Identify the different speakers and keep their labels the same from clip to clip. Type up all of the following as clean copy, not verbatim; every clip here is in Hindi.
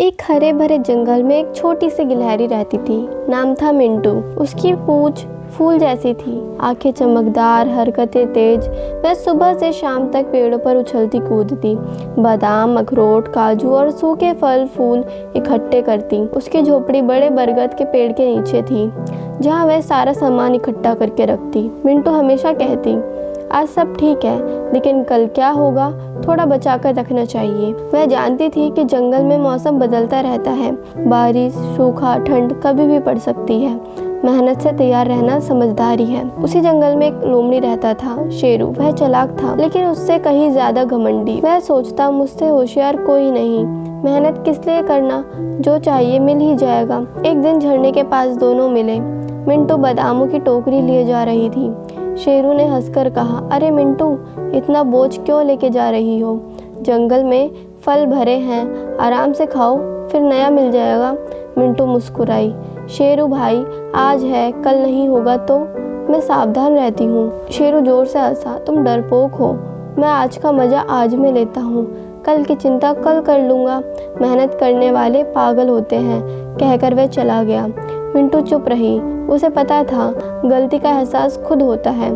Speaker 1: एक हरे भरे जंगल में एक छोटी सी गिलहरी रहती थी। नाम था मिंटू। उसकी पूंछ फूल जैसी थी, आंखें चमकदार, हरकतें तेज। वह सुबह से शाम तक पेड़ों पर उछलती कूदती, बादाम, अखरोट, काजू और सूखे फल फूल इकट्ठे करती। उसकी झोपड़ी बड़े बरगद के पेड़ के नीचे थी, जहाँ वह सारा सामान इकट्ठा करके रखती। मिंटू हमेशा कहती, आज सब ठीक है, लेकिन कल क्या होगा, थोड़ा बचा कर रखना चाहिए। वह जानती थी कि जंगल में मौसम बदलता रहता है, बारिश, सूखा, ठंड कभी भी पड़ सकती है। मेहनत से तैयार रहना समझदारी है। उसी जंगल में एक लोमड़ी रहता था, शेरू। वह चालाक था, लेकिन उससे कहीं ज्यादा घमंडी। वह सोचता, मुझसे होशियार कोई नहीं, मेहनत किस लिए करना, जो चाहिए मिल ही जाएगा। एक दिन झरने के पास दोनों मिले। मिंटू बादामों की टोकरी लिए जा रही थी। शेरू ने हंसकर कहा, अरे मिंटू, इतना बोझ क्यों लेके जा रही हो? जंगल में फल भरे हैं, आराम से खाओ, फिर नया मिल जाएगा। मिंटू मुस्कुराई, शेरू भाई, आज है, कल नहीं होगा तो? मैं सावधान रहती हूँ। शेरू जोर से हंसा, तुम डरपोक हो, मैं आज का मजा आज में लेता हूँ, कल की चिंता कल कर लूँगा। मेहनत करने वाले पागल होते हैं, कहकर वह चला गया। मिंटू चुप रही। उसे पता था, गलती का एहसास खुद होता है।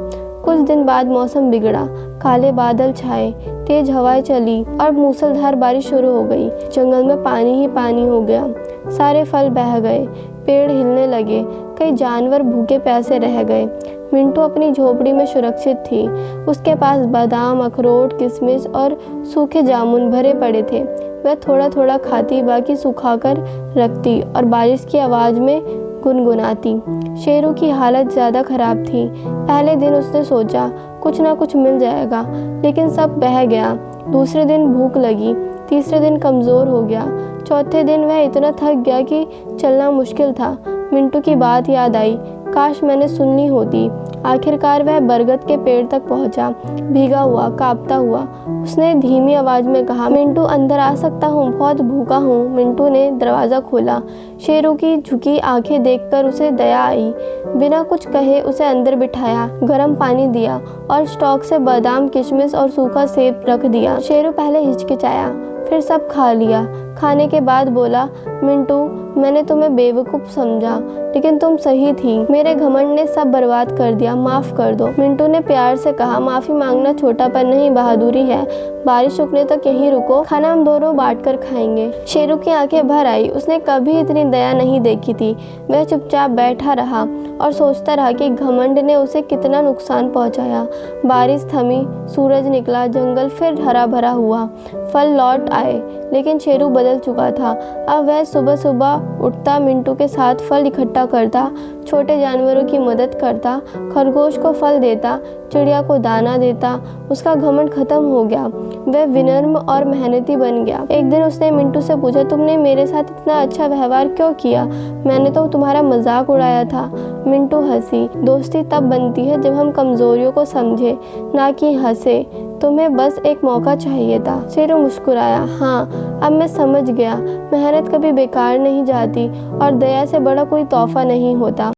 Speaker 1: कुछ दिन बाद मौसम बिगड़ा, काले बादल छाए, तेज हवाएं चली और मूसलाधार बारिश शुरू हो गई। जंगल में पानी ही पानी हो गया, सारे फल बह गए, पेड़ हिलने लगे, कई जानवर भूखे प्यासे रह गए। मिंटू अपनी झोपड़ी में सुरक्षित थी। उसके पास बादाम, अखरोट, किशमिश और सूखे जामुन भरे पड़े थे। वह थोड़ा थोड़ा खाती, बाकी सुखाकर रखती और बारिश की आवाज़ में गुनगुनाती। शेरू की हालत ज़्यादा खराब थी। पहले दिन उसने सोचा कुछ ना कुछ मिल जाएगा, लेकिन सब बह गया। दूसरे दिन भूख लगी, तीसरे दिन कमज़ोर हो गया, चौथे दिन वह इतना थक गया कि चलना मुश्किल था। मिंटू की बात याद आई, काश मैंने सुननी होती। आखिरकार वह बरगद के पेड़ तक पहुंचा, भीगा हुआ, कांपता हुआ। उसने धीमी आवाज में कहा, मिंटू अंदर आ सकता हूँ, बहुत भूखा हूँ। मिंटू ने दरवाज़ा खोला। शेरू की झुकी आंखें देखकर उसे दया आई। बिना कुछ कहे उसे अंदर बिठाया, गर्म पानी दिया और स्टॉक से बादाम, किशमिश और सूखा सेब रख दिया। शेरू पहले हिचकिचाया, फिर सब खा लिया। खाने के बाद बोला, मिंटू, मैंने तुम्हें बेवकूफ़ समझा, लेकिन तुम सही थी। मेरे घमंड ने सब बर्बाद कर दिया, माफ़ कर दो। मिंटू ने प्यार से कहा, माफ़ी मांगना छोटापन नहीं, बहादुरी है। बारिश रुकने तक यहीं रुको, खाना हम दोनों बांट कर खाएंगे। शेरू की आंखें भर आई। उसने कभी इतनी दया नहीं देखी थी। वह चुपचाप बैठा रहा और सोचता रहा कि घमंड ने उसे कितना नुकसान पहुंचाया। बारिश थमी, सूरज निकला, जंगल फिर हरा भरा हुआ। फल लौट आए, लेकिन शेरू बदल चुका था। अब वह सुबह सुबह उठता, मिंटू के साथ फल इकट्ठा करता, छोटे जानवरों की मदद करता, खरगोश को फल देता, चिड़िया को दाना देता। उसका घमंड खत्म हो गया। वह विनम्र और मेहनती बन गया। एक दिन उसने मिंटू से पूछा, तुमने मेरे साथ इतना अच्छा व्यवहार क्यों किया? मैंने तो तुम्हारा मजाक उड़ाया था। मिंटू हंसी। दोस्ती तब बनती है जब हम कमजोरियों को समझे, ना कि हंसे। तुम्हें बस एक मौका चाहिए था। शेरू मुस्कुराया, हाँ, अब मैं समझ गया। मेहनत कभी बेकार नहीं जाती और दया से बड़ा कोई तोहफा नहीं होता।